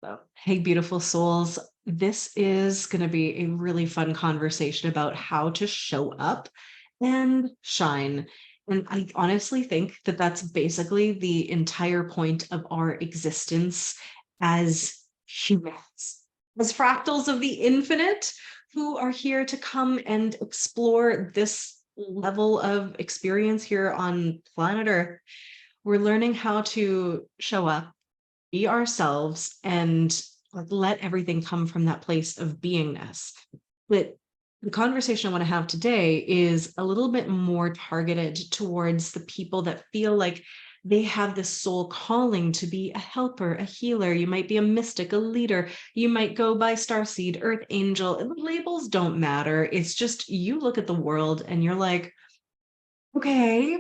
So, hey, beautiful souls. This is going to be a really fun conversation about how to show up and shine. And I honestly think that that's basically the entire point of our existence as humans, as fractals of the infinite who are here to come and explore this level of experience here on planet Earth. We're learning how to show up, be ourselves, and like let everything come from that place of beingness. But the conversation I want to have today is a little bit more targeted towards the people that feel like they have this soul calling to be a helper, a healer. You might be a mystic, a leader. You might go by starseed, earth angel. Labels don't matter. It's just you look at the world and you're like, okay,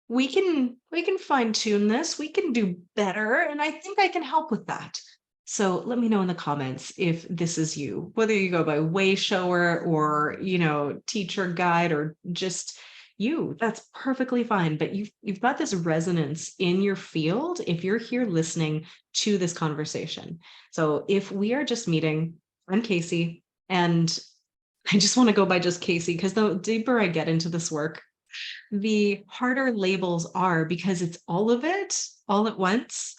we can fine tune this, we can do better, and I think I can help with that. So let me know in the comments if this is you, whether you go by wayshower or teacher guide or just you. That's perfectly fine, but you've got this resonance in your field if you're here listening to this conversation. So if we are just meeting, I'm Casey, and I just want to go by just Casey because the deeper I get into this work, the harder labels are because it's all of it all at once.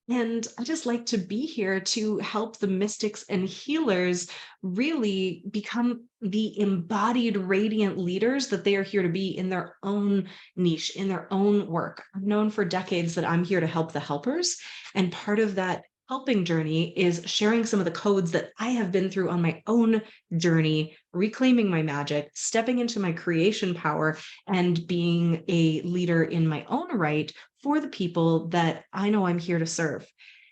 And I just like to be here to help the mystics and healers really become the embodied radiant leaders that they are here to be in their own niche, in their own work. I've known for decades that I'm here to help the helpers. And part of that helping journey is sharing some of the codes that I have been through on my own journey, reclaiming my magic, stepping into my creation power, and being a leader in my own right for the people that I know I'm here to serve.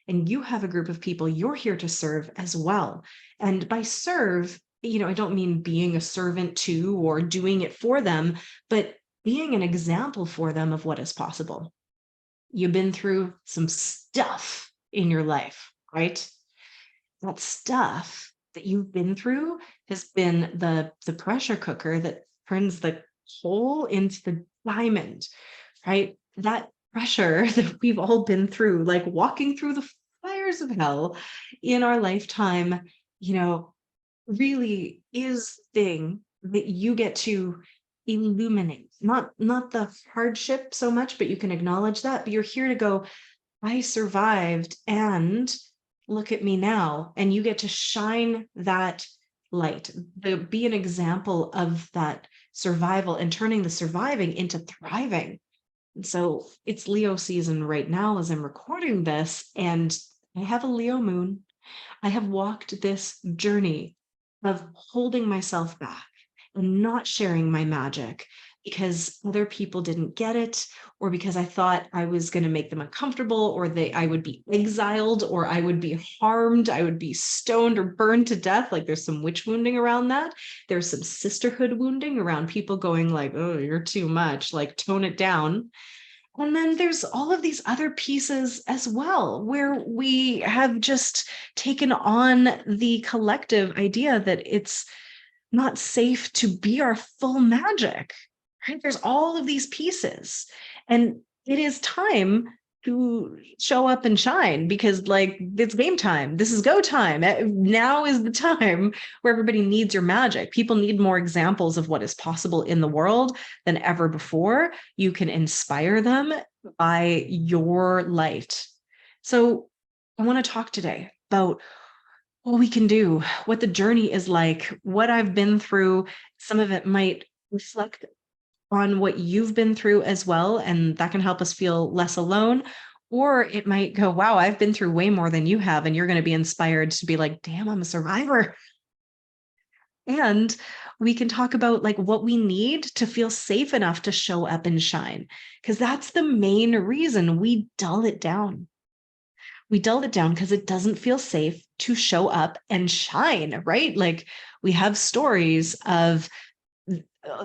And you have a group of people you're here to serve as well. And by serve, I don't mean being a servant to or doing it for them, but being an example for them of what is possible. You've been through some stuff in your life, right? That stuff that you've been through has been the pressure cooker that turns the coal into the diamond, right? That pressure that we've all been through, like walking through the fires of hell in our lifetime, you know, really is the thing that you get to illuminate. Not the hardship so much, but you can acknowledge that. But you're here to go, I survived, and look at me now. And you get to shine that light, be an example of that survival and turning the surviving into thriving. And so it's Leo season right now as I'm recording this, and I have a Leo moon. I have walked this journey of holding myself back and not sharing my magic because other people didn't get it, or because I thought I was going to make them uncomfortable, or I would be exiled, or I would be harmed, I would be stoned or burned to death. Like there's some witch wounding around that. There's some sisterhood wounding around people going like, oh, you're too much, like tone it down. And then there's all of these other pieces as well, where we have just taken on the collective idea that it's not safe to be our full magic, right? There's all of these pieces. And it is time to show up and shine because, like, it's game time. This is go time. Now is the time where everybody needs your magic. People need more examples of what is possible in the world than ever before. You can inspire them by your light. So, I want to talk today about what we can do, what the journey is like, what I've been through. Some of it might reflect on what you've been through as well, and that can help us feel less alone. Or it might go, wow, I've been through way more than you have, and you're going to be inspired to be like, damn, I'm a survivor. And we can talk about like what we need to feel safe enough to show up and shine, because that's the main reason we dull it down. We dull it down because it doesn't feel safe to show up and shine, right? Like we have stories of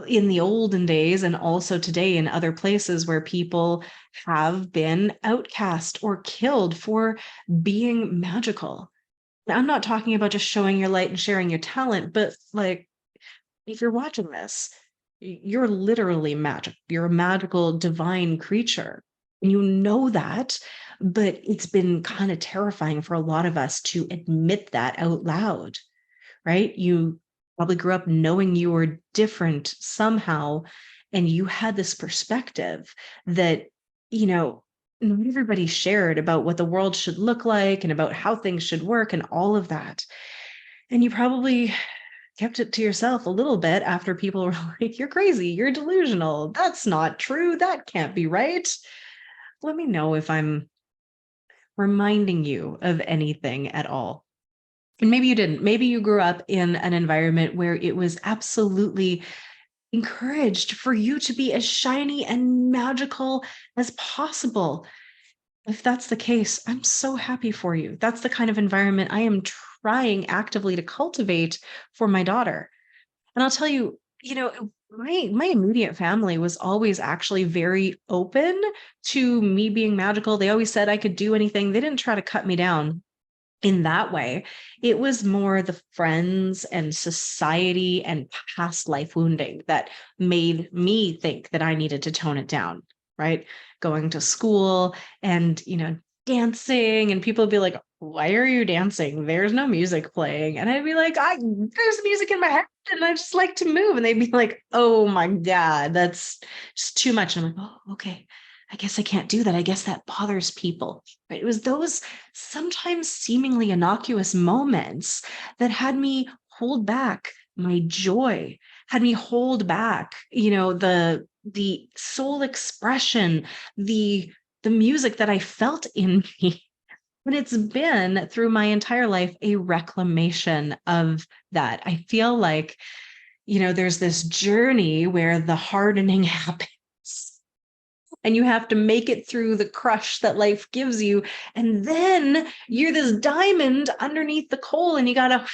in the olden days and also today in other places where people have been outcast or killed for being magical. Now, I'm not talking about just showing your light and sharing your talent, but like if you're watching this, you're literally magic. You're a magical divine creature. And you know that, but it's been kind of terrifying for a lot of us to admit that out loud, right? You probably grew up knowing you were different somehow, and you had this perspective that, you know, not everybody shared about what the world should look like and about how things should work and all of that. And you probably kept it to yourself a little bit after people were like, you're crazy, you're delusional, that's not true, that can't be right. Let me know if I'm reminding you of anything at all. And maybe you didn't. Maybe you grew up in an environment where it was absolutely encouraged for you to be as shiny and magical as possible. If that's the case, I'm so happy for you. That's the kind of environment I am trying actively to cultivate for my daughter. And I'll tell you, my immediate family was always actually very open to me being magical. They always said I could do anything. They didn't try to cut me down in that way. It was more the friends and society and past life wounding that made me think that I needed to tone it down, right? Going to school and, dancing, and people would be like, why are you dancing? There's no music playing. And I'd be like, there's music in my head and I just like to move. And they'd be like, oh my God, that's just too much. And I'm like, oh, okay. I guess I can't do that. I guess that bothers people. Right? It was those sometimes seemingly innocuous moments that had me hold back my joy, had me hold back, the soul expression, the music that I felt in me. And it's been through my entire life a reclamation of that. I feel like, there's this journey where the hardening happens and you have to make it through the crush that life gives you. And then you're this diamond underneath the coal and you got to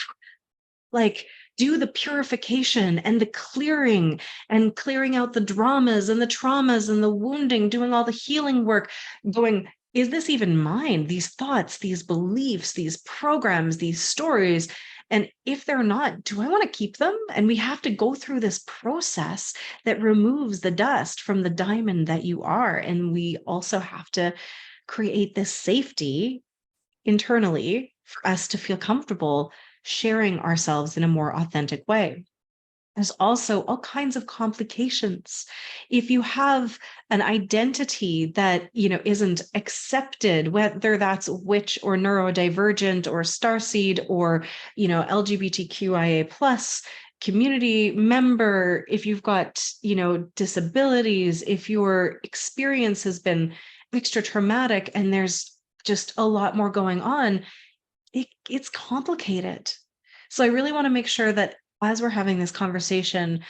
like do the purification and the clearing and clearing out the dramas and the traumas and the wounding, doing all the healing work, going, is this even mine? These thoughts, these beliefs, these programs, these stories. And if they're not, do I want to keep them? And we have to go through this process that removes the dust from the diamond that you are. And we also have to create this safety internally for us to feel comfortable sharing ourselves in a more authentic way. There's also all kinds of complications. If you have an identity that, isn't accepted, whether that's witch or neurodivergent or starseed or, LGBTQIA plus community member, if you've got, disabilities, if your experience has been extra traumatic and there's just a lot more going on, it's complicated. So I really want to make sure that as we're having this conversation,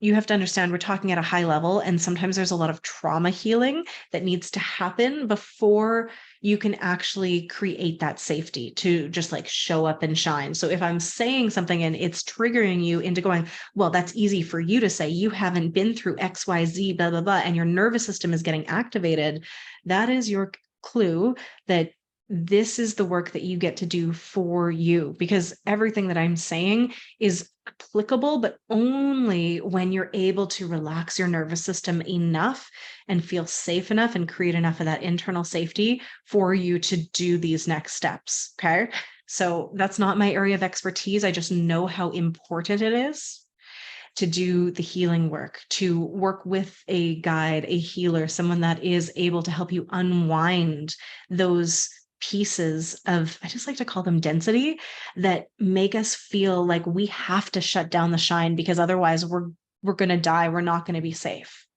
you have to understand we're talking at a high level, and sometimes there's a lot of trauma healing that needs to happen before you can actually create that safety to just like show up and shine. So if I'm saying something and it's triggering you into going, well, that's easy for you to say, you haven't been through XYZ, blah, blah, blah, and your nervous system is getting activated, that is your clue that this is the work that you get to do for you, because everything that I'm saying is applicable, but only when you're able to relax your nervous system enough and feel safe enough and create enough of that internal safety for you to do these next steps. Okay. So that's not my area of expertise. I just know how important it is to do the healing work, to work with a guide, a healer, someone that is able to help you unwind those pieces of, I just like to call them density, that make us feel like we have to shut down the shine because otherwise we're going to die. We're not going to be safe.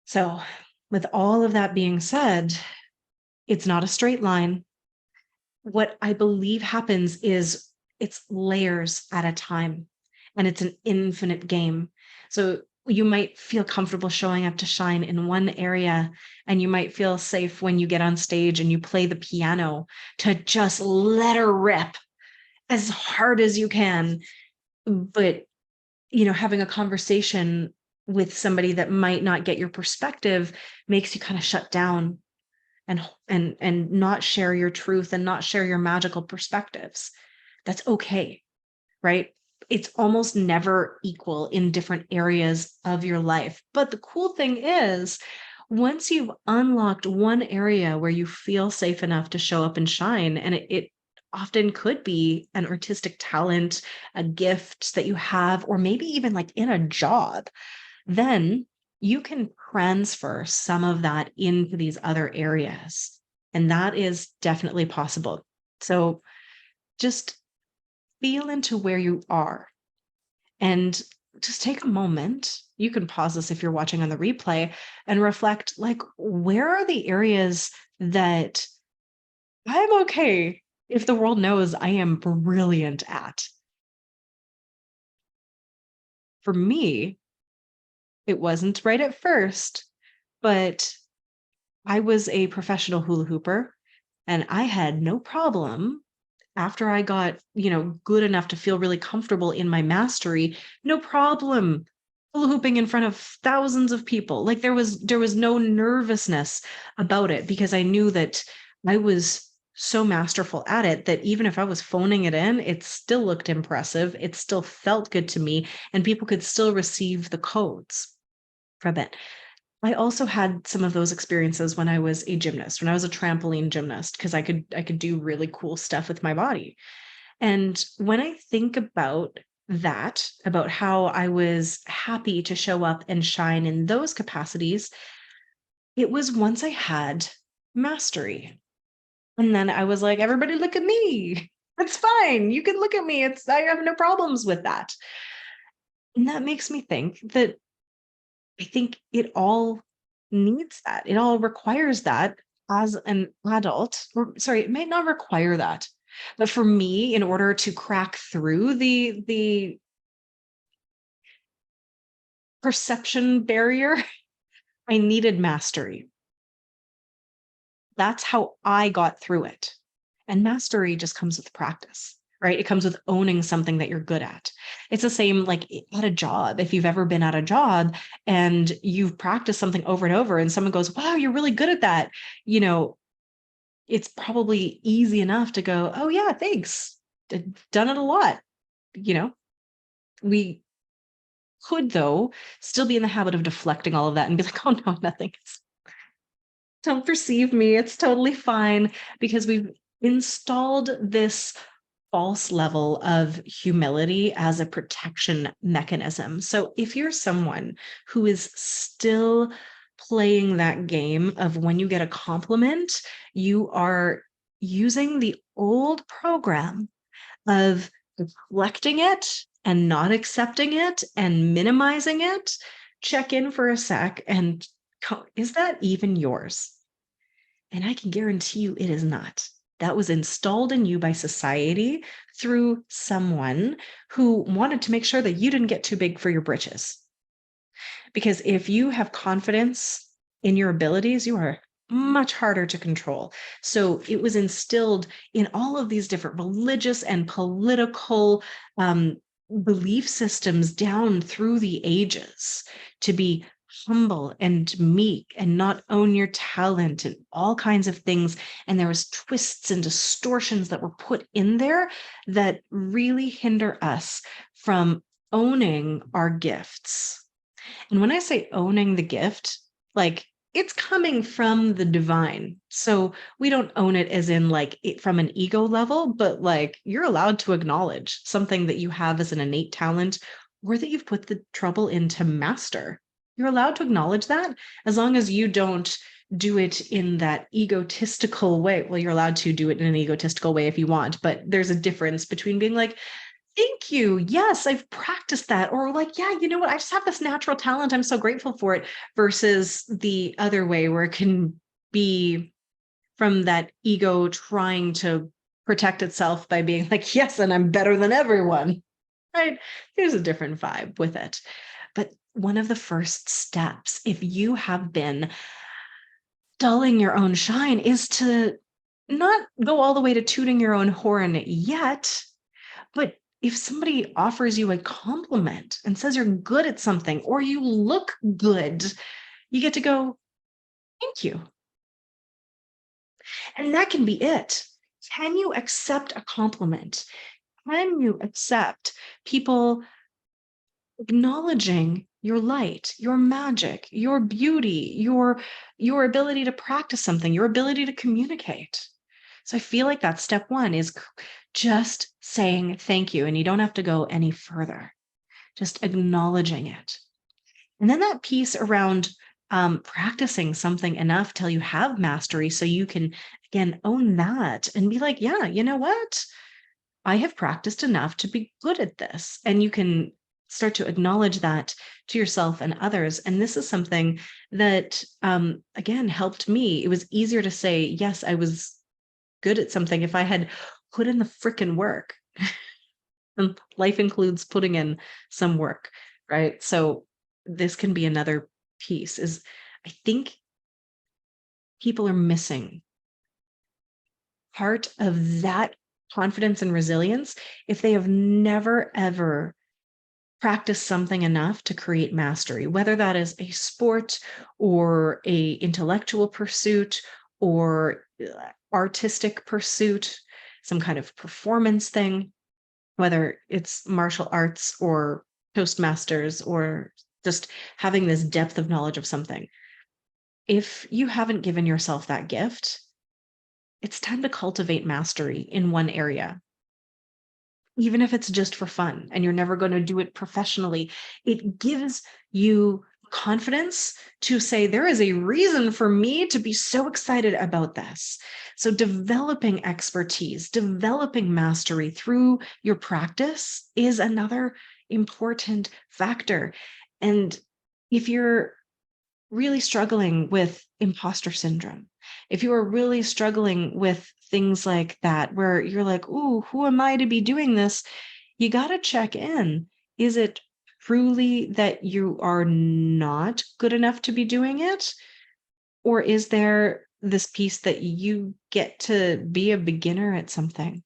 So with all of that being said, it's not a straight line. What I believe happens is it's layers at a time, and it's an infinite game. So you might feel comfortable showing up to shine in one area, and you might feel safe when you get on stage and you play the piano to just let her rip as hard as you can. But, having a conversation with somebody that might not get your perspective makes you kind of shut down and not share your truth and not share your magical perspectives. That's okay, right? It's almost never equal in different areas of your life. But the cool thing is, once you've unlocked one area where you feel safe enough to show up and shine, and it often could be an artistic talent, a gift that you have, or maybe even like in a job, then you can transfer some of that into these other areas. And that is definitely possible. So just feel into where you are and just take a moment. You can pause this if you're watching on the replay and reflect like, where are the areas that I'm okay if the world knows I am brilliant at? For me, it wasn't right at first, but I was a professional hula hooper and I had no problem after I got, good enough to feel really comfortable in my mastery, no problem hula hooping in front of thousands of people. Like there was no nervousness about it because I knew that I was so masterful at it that even if I was phoning it in, it still looked impressive. It still felt good to me, and people could still receive the codes from it. I also had some of those experiences when I was a gymnast, when I was a trampoline gymnast, because I could do really cool stuff with my body. And when I think about that, about how I was happy to show up and shine in those capacities, it was once I had mastery. And then I was like, everybody look at me. It's fine. You can look at me. I have no problems with that. And that makes me think that I think it all needs that. It all requires that as an adult. Or sorry, it might not require that. But for me, in order to crack through the perception barrier, I needed mastery. That's how I got through it. And mastery just comes with practice, right? It comes with owning something that you're good at. It's the same like at a job. If you've ever been at a job and you've practiced something over and over, and someone goes, wow, you're really good at that, you know, it's probably easy enough to go, oh, yeah, thanks. Done it a lot. You know, we could, though, still be in the habit of deflecting all of that and be like, oh, no, nothing. Don't perceive me. It's totally fine because we've installed this false level of humility as a protection mechanism. So if you're someone who is still playing that game of when you get a compliment, you are using the old program of deflecting it and not accepting it and minimizing it, check in for a sec and is that even yours? And I can guarantee you it is not. That was installed in you by society through someone who wanted to make sure that you didn't get too big for your britches. Because if you have confidence in your abilities, you are much harder to control. So it was instilled in all of these different religious and political belief systems down through the ages to be humble and meek and not own your talent and all kinds of things. And there was twists and distortions that were put in there that really hinder us from owning our gifts. And when I say owning the gift, like it's coming from the divine. So we don't own it as in like it from an ego level, but like you're allowed to acknowledge something that you have as an innate talent or that you've put the trouble in to master. You're allowed to acknowledge that as long as you don't do it in that egotistical way. Well, you're allowed to do it in an egotistical way if you want, but there's a difference between being like, thank you. Yes, I've practiced that. Or like, yeah, you know what? I just have this natural talent. I'm so grateful for it. Versus the other way where it can be from that ego trying to protect itself by being like, yes, and I'm better than everyone. Right? There's a different vibe with it. But one of the first steps, if you have been dulling your own shine, is to not go all the way to tooting your own horn yet, but if somebody offers you a compliment and says you're good at something or you look good, you get to go, thank you. And that can be it. Can you accept a compliment? Can you accept people acknowledging your light, your magic, your beauty, your ability to practice something, your ability to communicate. So I feel like that's step one is just saying thank you. And you don't have to go any further, just acknowledging it. And then that piece around practicing something enough till you have mastery so you can, again, own that and be like, yeah, you know what? I have practiced enough to be good at this. And you can start to acknowledge that to yourself and others. And this is something that, again, helped me. It was easier to say, yes, I was good at something if I had put in the frickin' work. And life includes putting in some work, right? So this can be another piece is I think people are missing part of that confidence and resilience if they have never ever practiced something enough to create mastery, whether that is a sport or a intellectual pursuit or artistic pursuit, some kind of performance thing, whether it's martial arts or Toastmasters or just having this depth of knowledge of something. If you haven't given yourself that gift, it's time to cultivate mastery in one area. Even if it's just for fun and you're never going to do it professionally, it gives you confidence to say, there is a reason for me to be so excited about this. So, developing expertise, developing mastery through your practice is another important factor. And if you're really struggling with imposter syndrome, if you are really struggling with things like that, where you're like, ooh, who am I to be doing this? You got to check in. Is it truly that you are not good enough to be doing it? Or is there this piece that you get to be a beginner at something?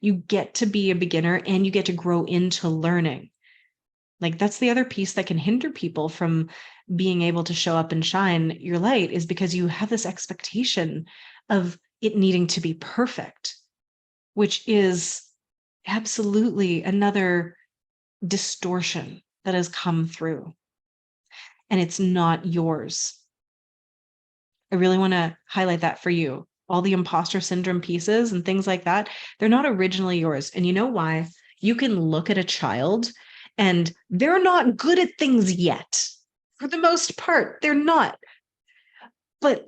You get to be a beginner and you get to grow into learning. Like that's the other piece that can hinder people from being able to show up and shine your light is because you have this expectation of it needing to be perfect, which is absolutely another distortion that has come through and it's not yours. I really want to highlight that for you. All the imposter syndrome pieces and things like that, they're not originally yours. And you know why? You can look at a child and they're not good at things yet. For the most part, they're not, but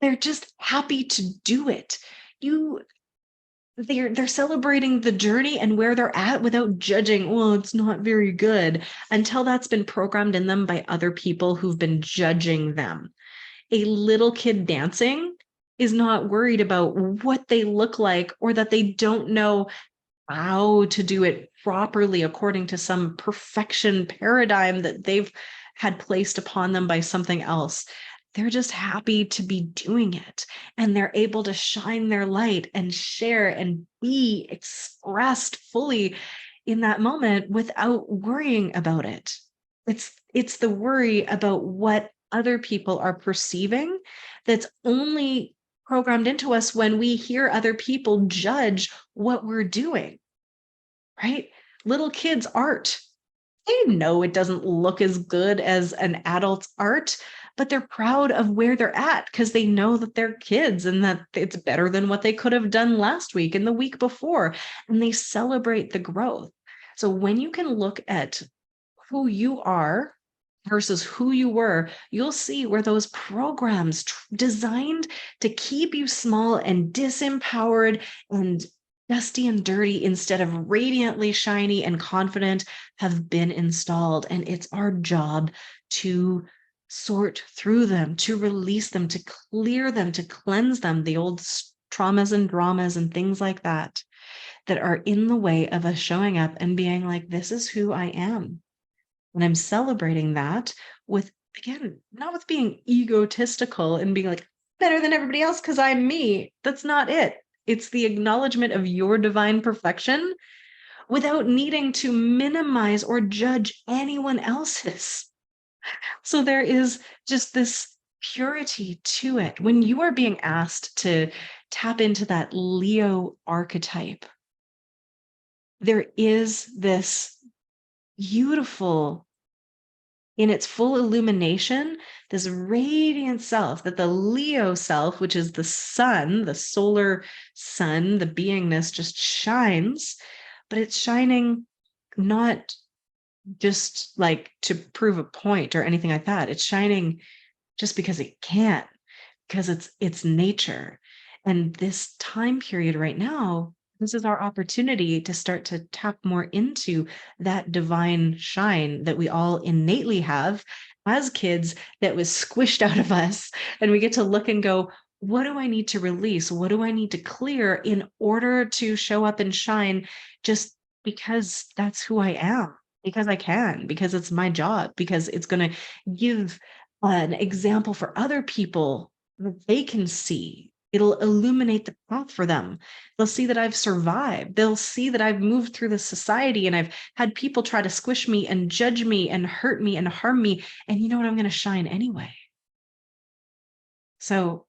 they're just happy to do it. You they're celebrating the journey and where they're at without judging, well, it's not very good, until that's been programmed in them by other people who've been judging them. A little kid dancing is not worried about what they look like or that they don't know how to do it properly according to some perfection paradigm that they've had placed upon them by something else. They're just happy to be doing it and they're able to shine their light and share and be expressed fully in that moment without worrying about it. It's the worry about what other people are perceiving that's only programmed into us when we hear other people judge what we're doing, right? Little kids' art, they know it doesn't look as good as an adult's art, but they're proud of where they're at because they know that they're kids and that it's better than what they could have done last week and the week before. And they celebrate the growth. So when you can look at who you are versus who you were, you'll see where those programs designed to keep you small and disempowered and dusty and dirty instead of radiantly shiny and confident have been installed. And it's our job to sort through them, to release them, to clear them, to cleanse them, the old traumas and dramas and things like that that are in the way of us showing up and being like, this is who I am. And I'm celebrating that with, again, not with being egotistical and being like better than everybody else because I'm me. That's not it. It's the acknowledgement of your divine perfection without needing to minimize or judge anyone else's. So there is just this purity to it. When you are being asked to tap into that Leo archetype, there is this beautiful in its full illumination, this radiant self that the Leo self, which is the sun, the solar sun, the beingness just shines, but it's shining not just like to prove a point or anything like that. It's shining just because it can, because it's nature. And this time period right now, this is our opportunity to start to tap more into that divine shine that we all innately have as kids that was squished out of us. And we get to look and go, what do I need to release? What do I need to clear in order to show up and shine just because that's who I am? Because I can, because it's my job, because it's going to give an example for other people that they can see. It'll illuminate the path for them. They'll see that I've survived. They'll see that I've moved through the society and I've had people try to squish me and judge me and hurt me and harm me. And you know what? I'm going to shine anyway. So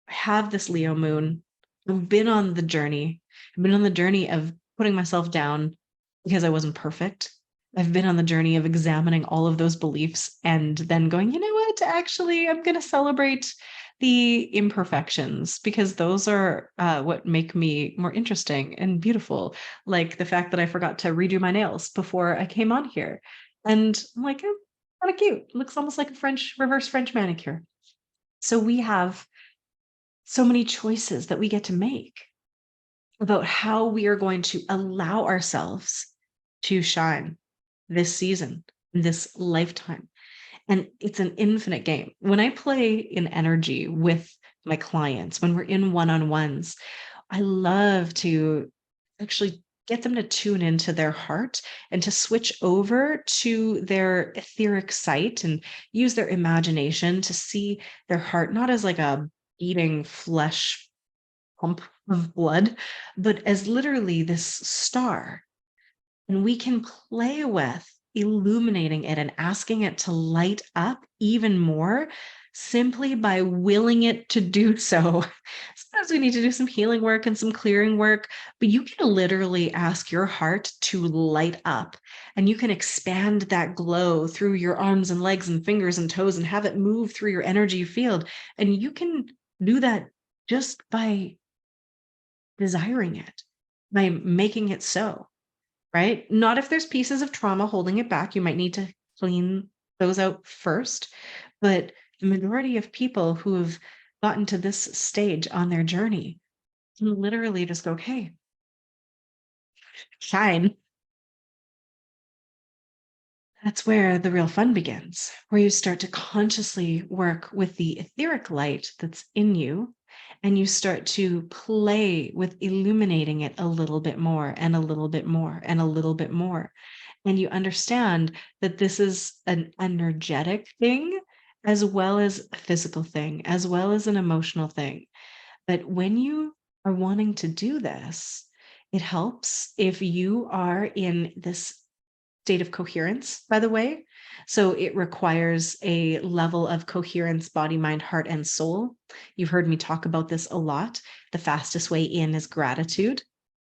I have this Leo moon. I've been on the journey. I've been on the journey of putting myself down because I wasn't perfect. I've been on the journey of examining all of those beliefs and then going, you know what? Actually, I'm going to celebrate the imperfections because those are what make me more interesting and beautiful. Like the fact that I forgot to redo my nails before I came on here. And I'm like, oh, kind of cute. Looks almost like a reverse French manicure. So we have so many choices that we get to make about how we are going to allow ourselves to shine this season, this lifetime. And it's an infinite game. When I play in energy with my clients, when we're in one-on-ones, I love to actually get them to tune into their heart and to switch over to their etheric sight and use their imagination to see their heart not as like a beating flesh pump of blood, but as literally this star. And we can play with illuminating it and asking it to light up even more simply by willing it to do so. Sometimes we need to do some healing work and some clearing work, but you can literally ask your heart to light up and you can expand that glow through your arms and legs and fingers and toes and have it move through your energy field. And you can do that just by desiring it, by making it so. Right? Not if there's pieces of trauma holding it back. You might need to clean those out first. But the majority of people who have gotten to this stage on their journey can literally just go, okay, shine. That's where the real fun begins, where you start to consciously work with the etheric light that's in you, and you start to play with illuminating it a little bit more and a little bit more and a little bit more. And you understand that this is an energetic thing as well as a physical thing, as well as an emotional thing. But when you are wanting to do this, it helps if you are in this state of coherence, by the way. So it requires a level of coherence, body, mind, heart, and soul. You've heard me talk about this a lot. The fastest way in is gratitude,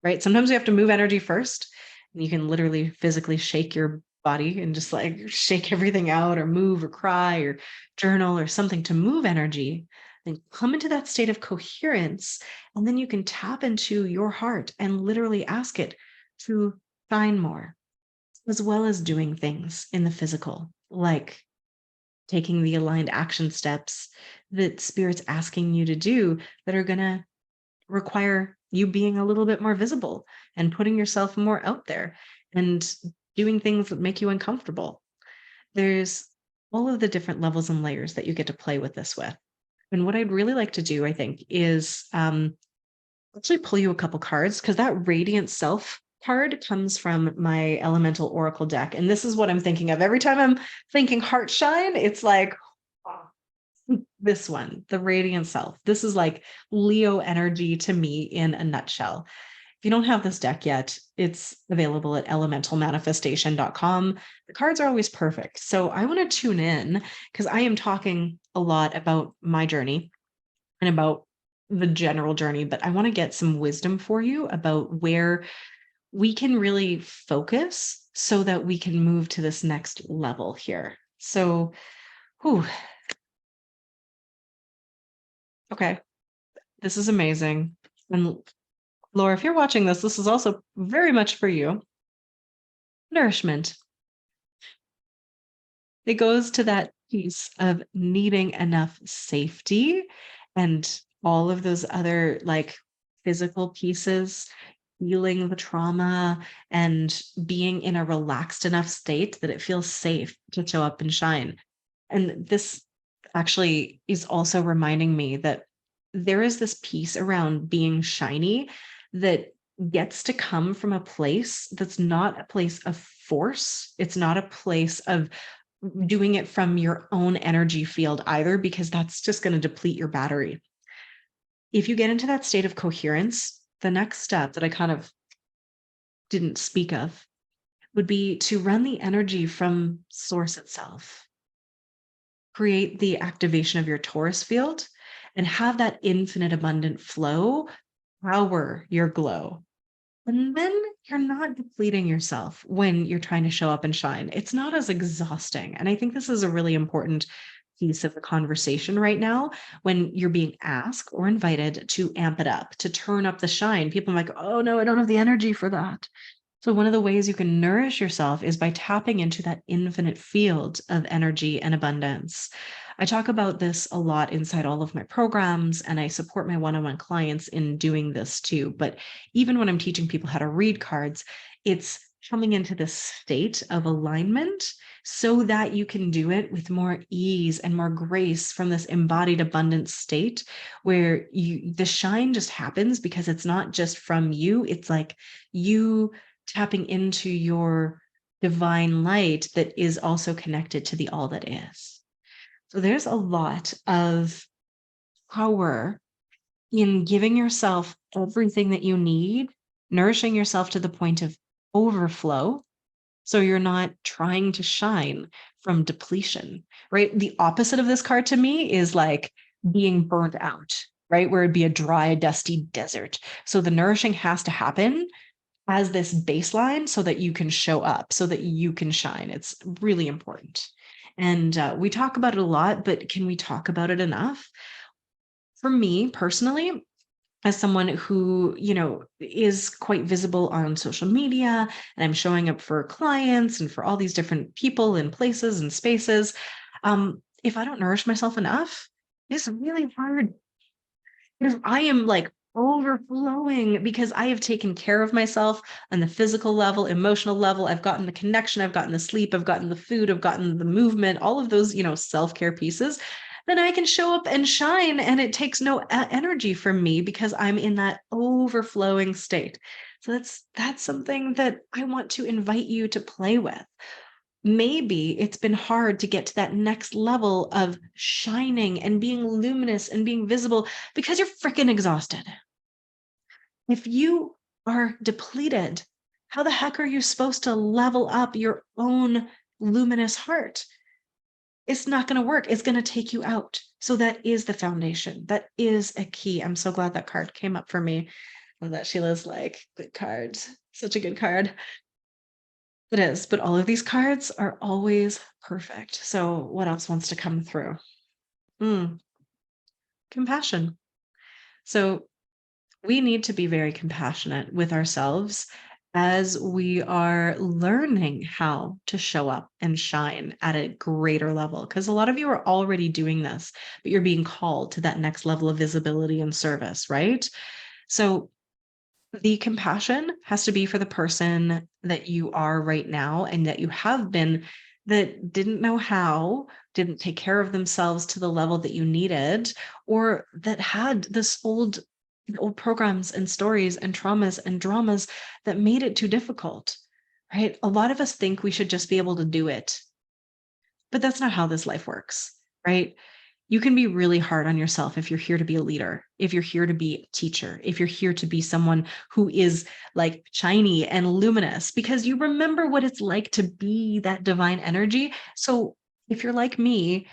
right? Sometimes we have to move energy first. And you can literally physically shake your body and just like shake everything out or move or cry or journal or something to move energy. Then come into that state of coherence. And then you can tap into your heart and literally ask it to shine more, as well as doing things in the physical, like taking the aligned action steps that Spirit's asking you to do that are going to require you being a little bit more visible and putting yourself more out there and doing things that make you uncomfortable. There's all of the different levels and layers that you get to play with this with. And what I'd really like to do, I think, is actually pull you a couple cards because that radiant self card comes from my elemental oracle deck. And this is what I'm thinking of. Every time I'm thinking heart shine, it's like, this one, the radiant self. This is like Leo energy to me in a nutshell. If you don't have this deck yet, it's available at elementalmanifestation.com. The cards are always perfect. So I want to tune in because I am talking a lot about my journey and about the general journey, but I want to get some wisdom for you about where we can really focus so that we can move to this next level here. So, whew, okay, this is amazing. And Laura, if you're watching this, this is also very much for you. Nourishment. It goes to that piece of needing enough safety and all of those other like physical pieces, healing the trauma and being in a relaxed enough state that it feels safe to show up and shine. And this actually is also reminding me that there is this piece around being shiny that gets to come from a place that's not a place of force. It's not a place of doing it from your own energy field either, because that's just going to deplete your battery. If you get into that state of coherence, the next step that I kind of didn't speak of would be to run the energy from source itself, create the activation of your torus field, and have that infinite abundant flow power your glow. And then you're not depleting yourself when you're trying to show up and shine. It's not as exhausting. And I think this is a really important piece of the conversation right now when you're being asked or invited to amp it up, to turn up the shine. People are like, oh no, I don't have the energy for that. So, one of the ways you can nourish yourself is by tapping into that infinite field of energy and abundance. I talk about this a lot inside all of my programs, and I support my one on one clients in doing this too. But even when I'm teaching people how to read cards, it's coming into this state of alignment so that you can do it with more ease and more grace from this embodied abundance state where the shine just happens because it's not just from you. It's like you tapping into your divine light that is also connected to the all that is. So there's a lot of power in giving yourself everything that you need, nourishing yourself to the point of overflow. So you're not trying to shine from depletion, right? The opposite of this card to me is like being burnt out, right? Where it'd be a dry, dusty desert. So the nourishing has to happen as this baseline so that you can show up, so that you can shine. It's really important. And we talk about it a lot, but can we talk about it enough? For me personally, as someone who, is quite visible on social media and I'm showing up for clients and for all these different people and places and spaces, if I don't nourish myself enough, it's really hard because I am like overflowing because I have taken care of myself on the physical level, emotional level. I've gotten the connection, I've gotten the sleep, I've gotten the food, I've gotten the movement, all of those, self-care pieces. Then I can show up and shine and it takes no energy from me because I'm in that overflowing state. So that's something that I want to invite you to play with. Maybe it's been hard to get to that next level of shining and being luminous and being visible because you're freaking exhausted. If you are depleted, how the heck are you supposed to level up your own luminous heart? It's not going to work. It's going to take you out. So that is the foundation. That is a key. I'm so glad that card came up for me. And that Sheila's like, good cards. Such a good card. It is, but all of these cards are always perfect. So what else wants to come through? Compassion. So we need to be very compassionate with ourselves as we are learning how to show up and shine at a greater level. Because a lot of you are already doing this, but you're being called to that next level of visibility and service, right? So the compassion has to be for the person that you are right now and that you have been that didn't know how, didn't take care of themselves to the level that you needed, or that had this old programs and stories and traumas and dramas that made it too difficult, right? A lot of us think we should just be able to do it, but that's not how this life works, right? You can be really hard on yourself if you're here to be a leader, if you're here to be a teacher, if you're here to be someone who is like shiny and luminous, because you remember what it's like to be that divine energy. So if you're like me,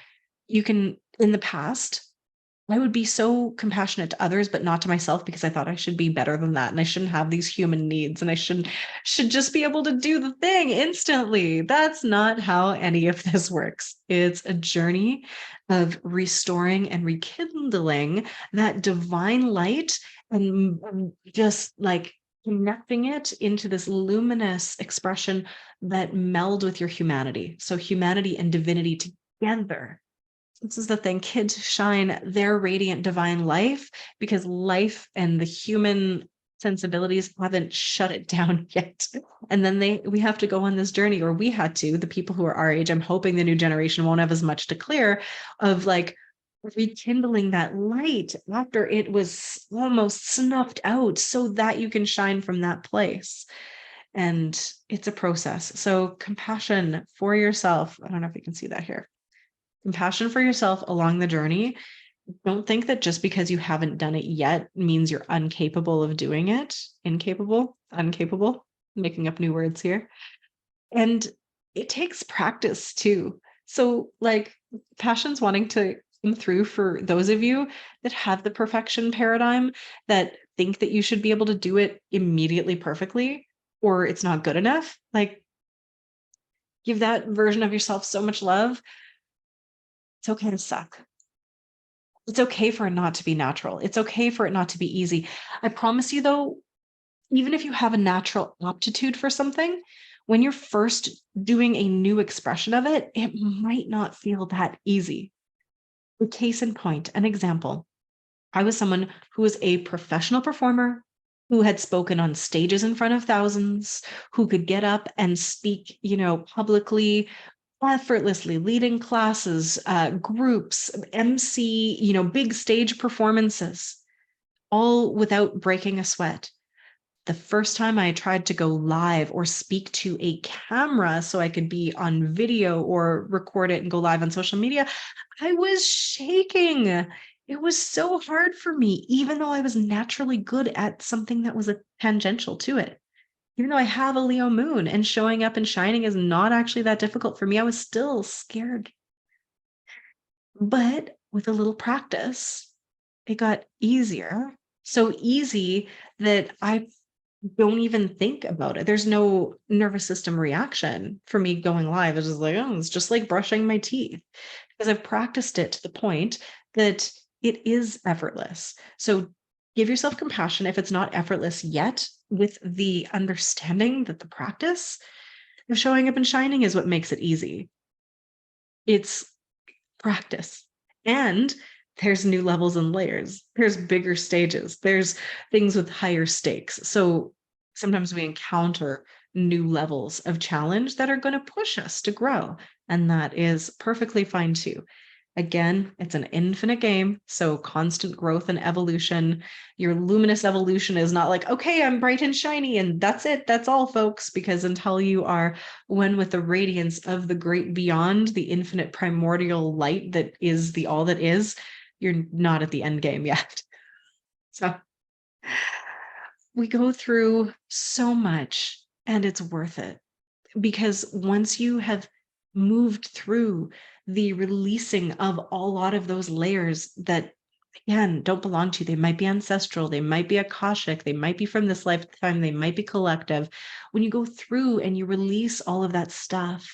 you can, in the past, I would be so compassionate to others, but not to myself because I thought I should be better than that. And I shouldn't have these human needs and I should just be able to do the thing instantly. That's not how any of this works. It's a journey of restoring and rekindling that divine light and just like connecting it into this luminous expression that meld with your humanity. So humanity and divinity together. This is the thing. Kids shine their radiant divine life because life and the human sensibilities haven't shut it down yet. And then we have to go on this journey, or we had to, the people who are our age. I'm hoping the new generation won't have as much to clear of like rekindling that light after it was almost snuffed out so that you can shine from that place. And it's a process. So compassion for yourself. I don't know if you can see that here. Compassion for yourself along the journey. Don't think that just because you haven't done it yet means you're incapable of doing it. Incapable, uncapable, making up new words here. And it takes practice too. So, like, passion's wanting to come through for those of you that have the perfection paradigm, that think that you should be able to do it immediately perfectly, or it's not good enough. Like, give that version of yourself so much love. It's okay to suck. It's okay for it not to be natural. It's okay for it not to be easy. I promise you, though, even if you have a natural aptitude for something, when you're first doing a new expression of it, it might not feel that easy. A case in point, an example. I was someone who was a professional performer, who had spoken on stages in front of thousands, who could get up and speak, publicly, effortlessly leading classes, groups, MC, big stage performances, all without breaking a sweat. The first time I tried to go live or speak to a camera so I could be on video or record it and go live on social media, I was shaking. It was so hard for me, even though I was naturally good at something that was a tangential to it. Even though I have a Leo moon and showing up and shining is not actually that difficult for me, I was still scared. But with a little practice, it got easier. So easy that I don't even think about it. There's no nervous system reaction for me going live. It's just like, oh, it's just like brushing my teeth because I've practiced it to the point that it is effortless. So give yourself compassion if it's not effortless yet, with the understanding that the practice of showing up and shining is what makes it easy. It's practice. And there's new levels and layers. There's bigger stages. There's things with higher stakes. So sometimes we encounter new levels of challenge that are going to push us to grow. And that is perfectly fine too. Again, it's an infinite game. So constant growth and evolution. Your luminous evolution is not like, okay, I'm bright and shiny and that's it. That's all, folks. Because until you are one with the radiance of the great beyond, the infinite primordial light that is the all that is, you're not at the end game yet. So we go through so much and it's worth it, because once you have moved through the releasing of a lot of those layers that again don't belong to you, they might be ancestral, they might be akashic, they might be from this lifetime, they might be collective. When you go through and you release all of that stuff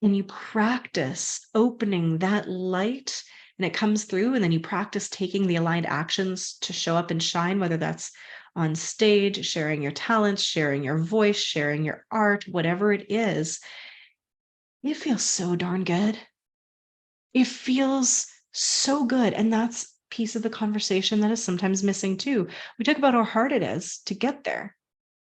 and you practice opening that light and it comes through, and then you practice taking the aligned actions to show up and shine, whether that's on stage, sharing your talents, sharing your voice, sharing your art, whatever it is, it feels so darn good. It feels so good. And that's piece of the conversation that is sometimes missing too. We talk about how hard it is to get there,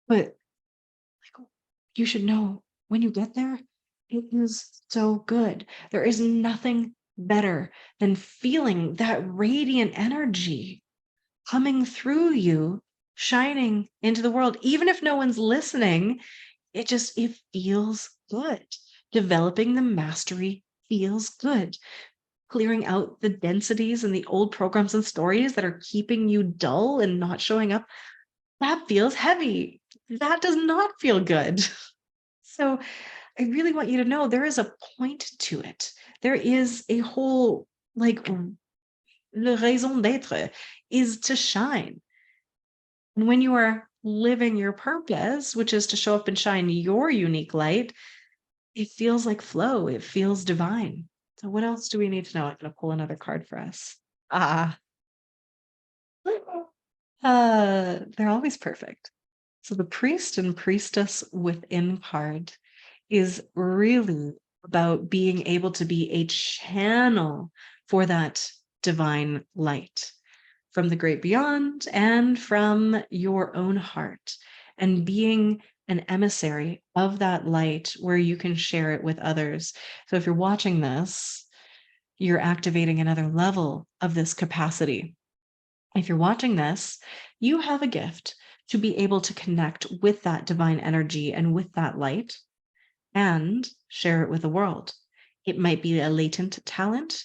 but like, you should know when you get there, it is so good. There is nothing better than feeling that radiant energy coming through you, shining into the world. Even if no one's listening, it feels good. Developing the mastery feels good. Clearing out the densities and the old programs and stories that are keeping you dull and not showing up, that feels heavy. That does not feel good. So I really want you to know there is a point to it. There is a whole like le raison d'être is to shine. And when you are living your purpose, which is to show up and shine your unique light, it feels like flow. It feels divine. So what else do we need to know? I'm going to pull another card for us. Ah, they're always perfect. So the priest and priestess within card is really about being able to be a channel for that divine light from the great beyond and from your own heart, and being an emissary of that light where you can share it with others. So if you're watching this, you're activating another level of this capacity. If you're watching this, you have a gift to be able to connect with that divine energy and with that light and share it with the world. It might be a latent talent,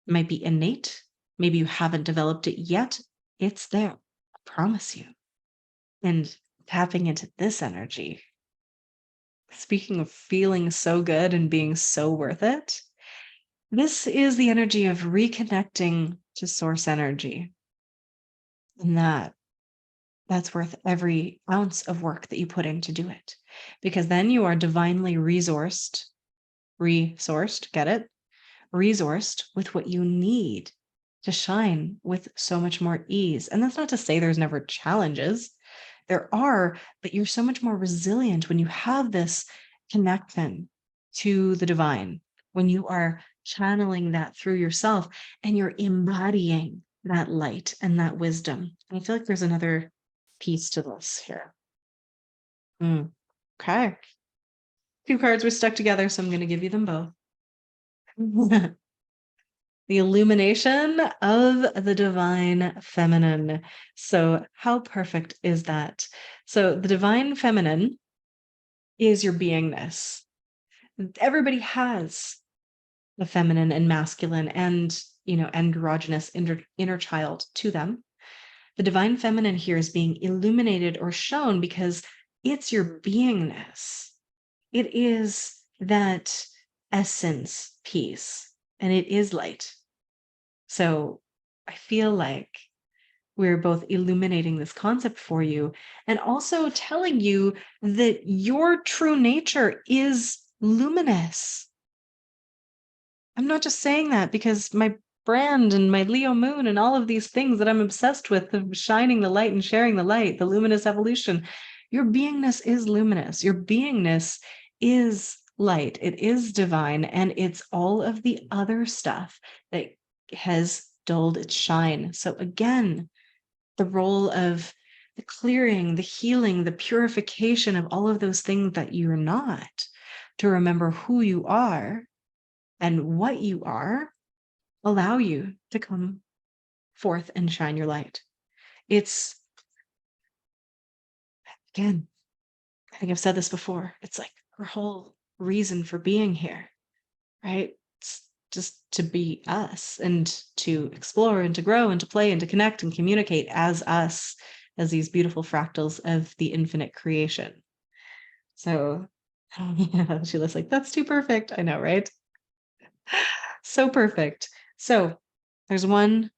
it might be innate. Maybe you haven't developed it yet. It's there. I promise you. And tapping into this energy, speaking of feeling so good and being so worth it, this is the energy of reconnecting to source energy. And that's worth every ounce of work that you put in to do it. Because then you are divinely resourced, get it? Resourced with what you need to shine with so much more ease. And that's not to say there's never challenges. There are, but you're so much more resilient when you have this connection to the divine, when you are channeling that through yourself and you're embodying that light and that wisdom. And I feel like there's another piece to this here. Okay. Two cards were stuck together, so I'm going to give you them both. The illumination of the divine feminine. So, how perfect is that? So, the divine feminine is your beingness. Everybody has the feminine and masculine and, androgynous inner child to them. The divine feminine here is being illuminated or shown because it's your beingness. It is that essence piece, and it is light. So I feel like we're both illuminating this concept for you and also telling you that your true nature is luminous. I'm not just saying that because my brand and my Leo moon and all of these things that I'm obsessed with, of shining the light and sharing the light, the luminous evolution. Your beingness is luminous. Your beingness is light. It is divine. And it's all of the other stuff that has dulled its shine. So again, the role of the clearing, the healing, the purification of all of those things that you're not, to remember who you are and what you are, allow you to come forth and shine your light. It's, again, I think I've said this before, it's like our whole reason for being here, right? It's just to be us and to explore and to grow and to play and to connect and communicate as us, as these beautiful fractals of the infinite creation. So, yeah, she looks like, that's too perfect. I know, right? So perfect. So, there's one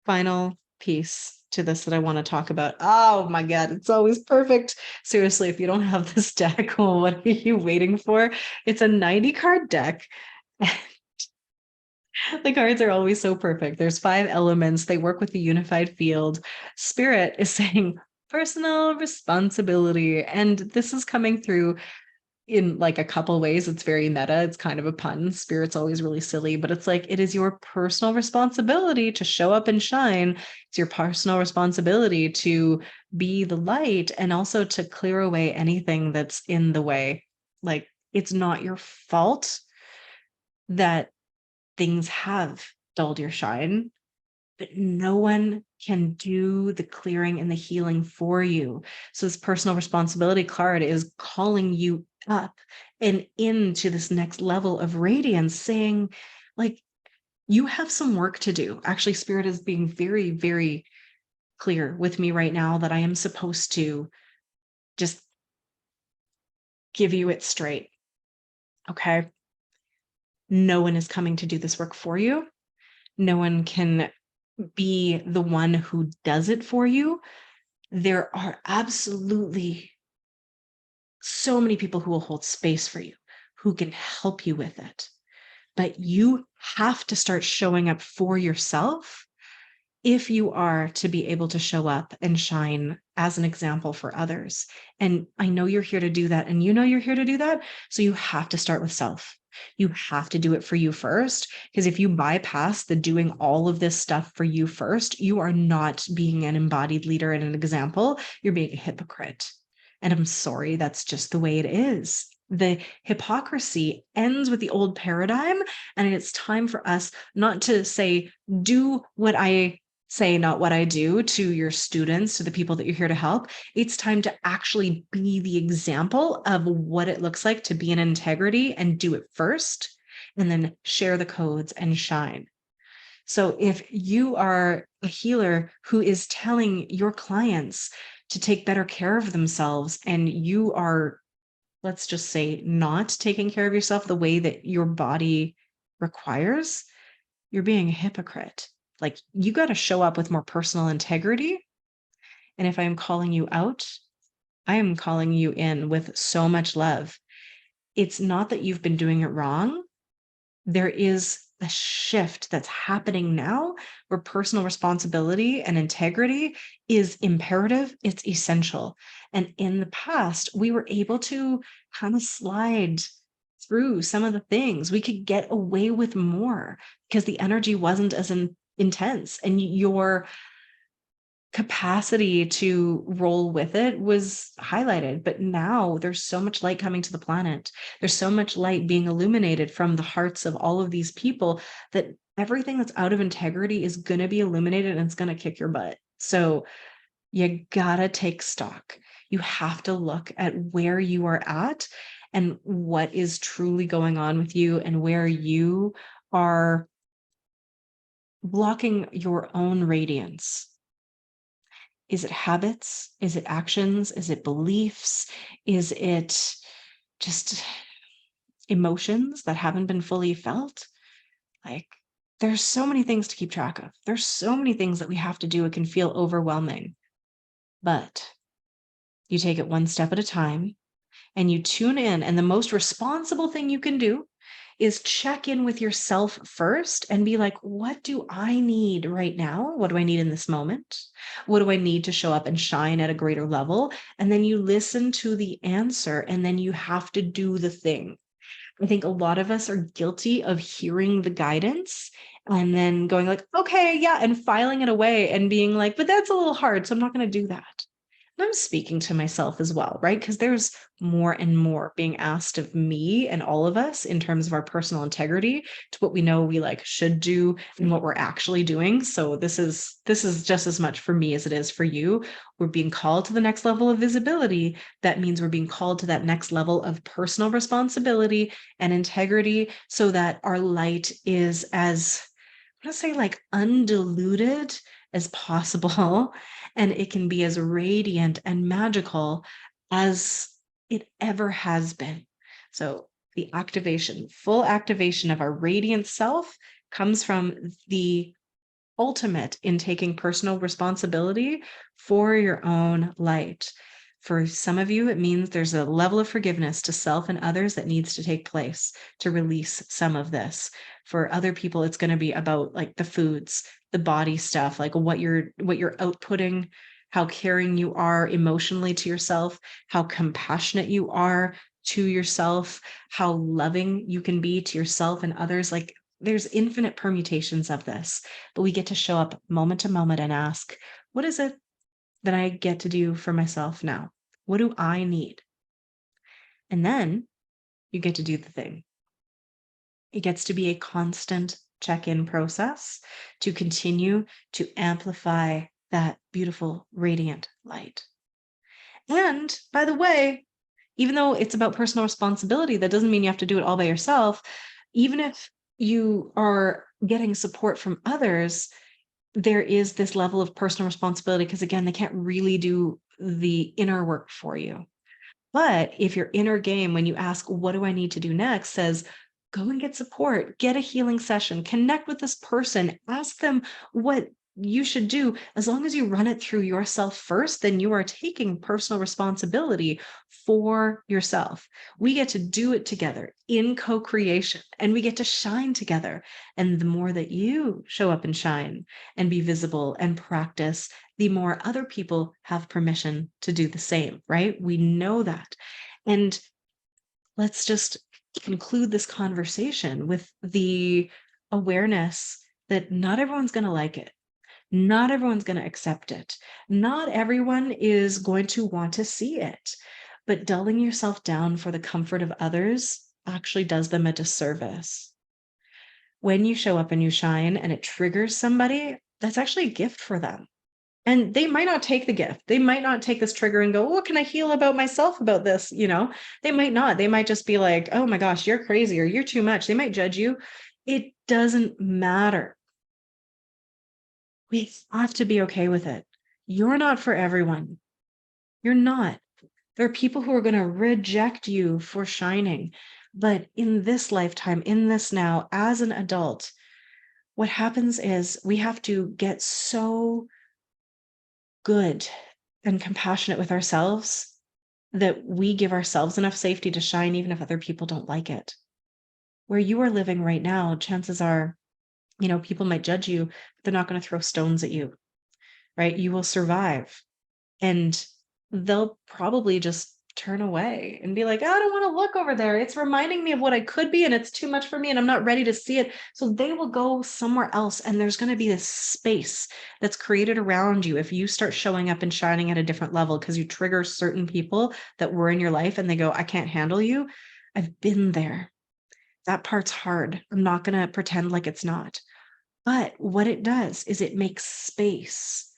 final piece to this that I want to talk about. Oh my God, it's always perfect. Seriously, if you don't have this deck, well, what are you waiting for? It's a 90 card deck. The cards are always so perfect. There's 5 elements. They work with the unified field. Spirit is saying personal responsibility. And this is coming through in like a couple ways. It's very meta. It's kind of a pun. Spirit's always really silly, but it's like it is your personal responsibility to show up and shine. It's your personal responsibility to be the light and also to clear away anything that's in the way. Like it's not your fault that things have dulled your shine, but no one can do the clearing and the healing for you. So this personal responsibility card is calling you up and into this next level of radiance, saying like, you have some work to do. Actually, Spirit is being very, very clear with me right now that I am supposed to just give you it straight. Okay. No one is coming to do this work for you. No one can be the one who does it for you. There are absolutely so many people who will hold space for you, who can help you with it. But you have to start showing up for yourself if you are to be able to show up and shine as an example for others. And I know you're here to do that, and you know you're here to do that. So you have to start with self. You have to do it for you first. Because if you bypass the doing all of this stuff for you first, you are not being an embodied leader and an example. You're being a hypocrite. And I'm sorry, that's just the way it is. The hypocrisy ends with the old paradigm. And it's time for us not to say, do what I say, not what I do, to your students, to the people that you're here to help. It's time to actually be the example of what it looks like to be in integrity and do it first, and then share the codes and shine. So if you are a healer who is telling your clients to take better care of themselves, and you are, let's just say, not taking care of yourself the way that your body requires, you're being a hypocrite. Like, you got to show up with more personal integrity. And if I am calling you out, I am calling you in with so much love. It's not that you've been doing it wrong. There is a shift that's happening now where personal responsibility and integrity is imperative, it's essential. And in the past, we were able to kind of slide through some of the things. We could get away with more because the energy wasn't as intense, and your capacity to roll with it was highlighted. But now there's so much light coming to the planet. There's so much light being illuminated from the hearts of all of these people that everything that's out of integrity is going to be illuminated, and it's going to kick your butt. So you gotta take stock. You have to look at where you are at and what is truly going on with you, and where you are blocking your own radiance. Is it habits? Is it actions? Is it beliefs? Is it just emotions that haven't been fully felt? Like, there's so many things to keep track of. There's so many things that we have to do. It can feel overwhelming, but you take it one step at a time and you tune in. And the most responsible thing you can do is check in with yourself first and be like, what do I need right now? What do I need in this moment? What do I need to show up and shine at a greater level? And then you listen to the answer, and then you have to do the thing. I think a lot of us are guilty of hearing the guidance and then going like, okay, yeah, and filing it away and being like, but that's a little hard, so I'm not going to do that. And I'm speaking to myself as well, right? Because there's more and more being asked of me and all of us in terms of our personal integrity to what we know we like should do and what we're actually doing. So this is just as much for me as it is for you. We're being called to the next level of visibility. That means we're being called to that next level of personal responsibility and integrity, so that our light is as, I'm gonna say, like, undiluted as possible, and it can be as radiant and magical as it ever has been. So the activation, full activation of our radiant self, comes from the ultimate in taking personal responsibility for your own light. For some of you, it means there's a level of forgiveness to self and others that needs to take place to release some of this. For other people, it's going to be about like the foods, the body stuff, like what you're outputting, how caring you are emotionally to yourself, how compassionate you are to yourself, how loving you can be to yourself and others. Like, there's infinite permutations of this, but we get to show up moment to moment and ask, what is it that I get to do for myself now? What do I need? And then you get to do the thing. It gets to be a constant check-in process to continue to amplify that beautiful, radiant light. And by the way, even though it's about personal responsibility, that doesn't mean you have to do it all by yourself. Even if you are getting support from others, there is this level of personal responsibility, because again, they can't really do the inner work for you. But if your inner game, when you ask, what do I need to do next, says, go and get support, get a healing session, connect with this person, ask them what you should do, as long as you run it through yourself first, then you are taking personal responsibility for yourself. We get to do it together in co-creation, and we get to shine together. And the more that you show up and shine and be visible and practice, the more other people have permission to do the same, right? We know that. And let's just conclude this conversation with the awareness that not everyone's going to like it. Not everyone's going to accept it. Not everyone is going to want to see it. But dulling yourself down for the comfort of others actually does them a disservice. When you show up and you shine and it triggers somebody, that's actually a gift for them. And they might not take the gift. They might not take this trigger and go, what can I heal about myself about this? They might not. They might just be like, oh my gosh, you're crazy or you're too much. They might judge you. It doesn't matter. We have to be okay with it. You're not for everyone. You're not. There are people who are going to reject you for shining. But in this lifetime, in this now, as an adult, what happens is we have to get so good and compassionate with ourselves that we give ourselves enough safety to shine, even if other people don't like it. Where you are living right now, chances are, people might judge you, but they're not going to throw stones at you, right? You will survive. And they'll probably just turn away and be like, I don't want to look over there. It's reminding me of what I could be, and it's too much for me, and I'm not ready to see it. So they will go somewhere else. And there's going to be this space that's created around you if you start showing up and shining at a different level because you trigger certain people that were in your life and they go, I can't handle you. I've been there. That part's hard. I'm not going to pretend like it's not. But what it does is it makes space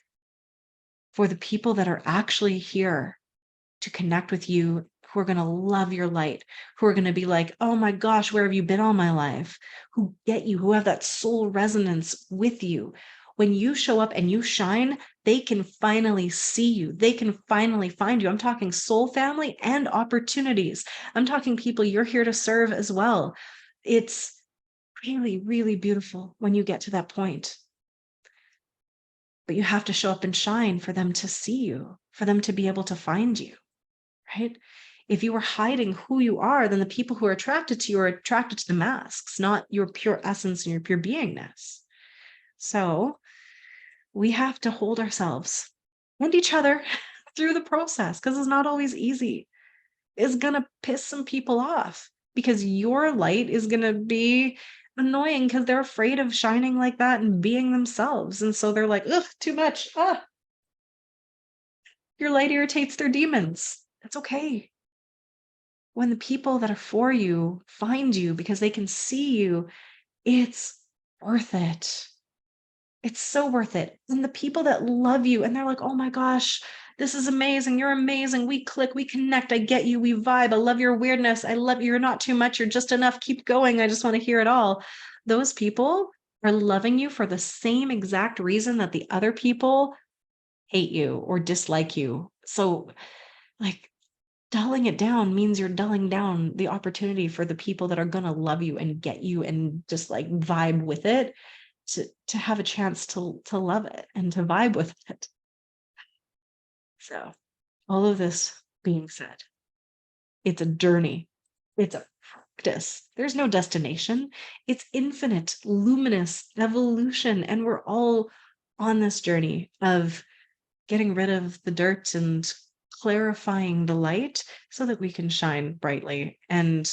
for the people that are actually here to connect with you, who are going to love your light, who are going to be like, oh my gosh, where have you been all my life? Who get you, who have that soul resonance with you. When you show up and you shine, they can finally see you. They can finally find you. I'm talking soul family and opportunities. I'm talking people you're here to serve as well. It's really, really beautiful when you get to that point. But you have to show up and shine for them to see you, for them to be able to find you, right? If you are hiding who you are, then the people who are attracted to you are attracted to the masks, not your pure essence and your pure beingness. So we have to hold ourselves and each other through the process because it's not always easy. It's going to piss some people off because your light is going to be annoying because they're afraid of shining like that and being themselves. And so they're like, ugh, too much. Your light irritates their demons. That's okay. When the people that are for you find you because they can see you, it's worth it. It's so worth it. And the people that love you and they're like, oh my gosh, this is amazing. You're amazing. We click, we connect. I get you. We vibe. I love your weirdness. I love you. You're not too much. You're just enough. Keep going. I just want to hear it all. Those people are loving you for the same exact reason that the other people hate you or dislike you. So, like, dulling it down means you're dulling down the opportunity for the people that are going to love you and get you and just like vibe with it to have a chance to love it and to vibe with it. So all of this being said, it's a journey. It's a practice. There's no destination. It's infinite, luminous evolution. And we're all on this journey of getting rid of the dirt and clarifying the light so that we can shine brightly. And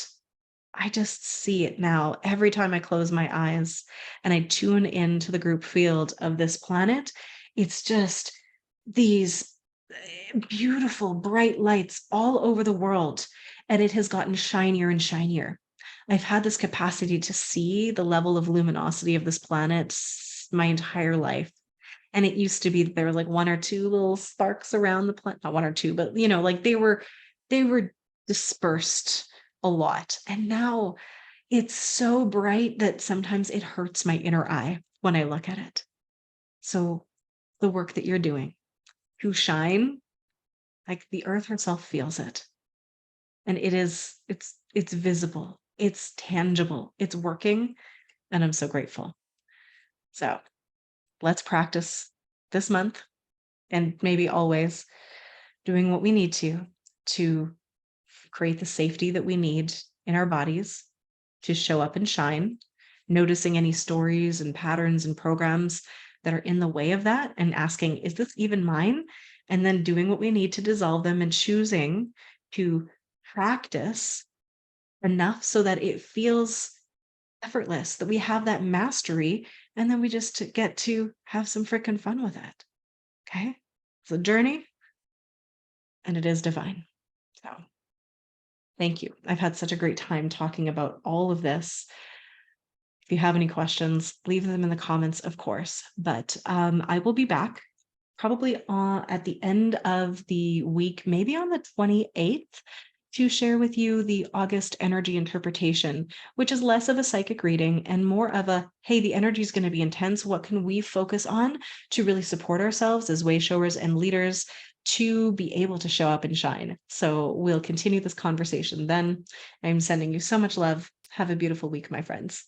I just see it now every time I close my eyes and I tune into the group field of this planet. It's just these beautiful, bright lights all over the world. And it has gotten shinier and shinier. I've had this capacity to see the level of luminosity of this planet my entire life. And it used to be that there were like one or two little sparks around the planet, not one or two, but like they were dispersed a lot. And now it's so bright that sometimes it hurts my inner eye when I look at it. So the work that you're doing to shine, like the earth herself feels it. And it's visible, it's tangible, it's working. And I'm so grateful. So let's practice this month and maybe always doing what we need to create the safety that we need in our bodies to show up and shine, noticing any stories and patterns and programs that are in the way of that and asking, is this even mine? And then doing what we need to dissolve them and choosing to practice enough so that it feels effortless, that we have that mastery, and then we just get to have some freaking fun with it. Okay. It's a journey and it is divine. So thank you. I've had such a great time talking about all of this. If you have any questions, leave them in the comments, of course. But I will be back probably at the end of the week, maybe on the 28th, to share with you the August energy interpretation, which is less of a psychic reading and more of a, hey, the energy is going to be intense. What can we focus on to really support ourselves as wayshowers and leaders to be able to show up and shine? So we'll continue this conversation then. I'm sending you so much love. Have a beautiful week, my friends.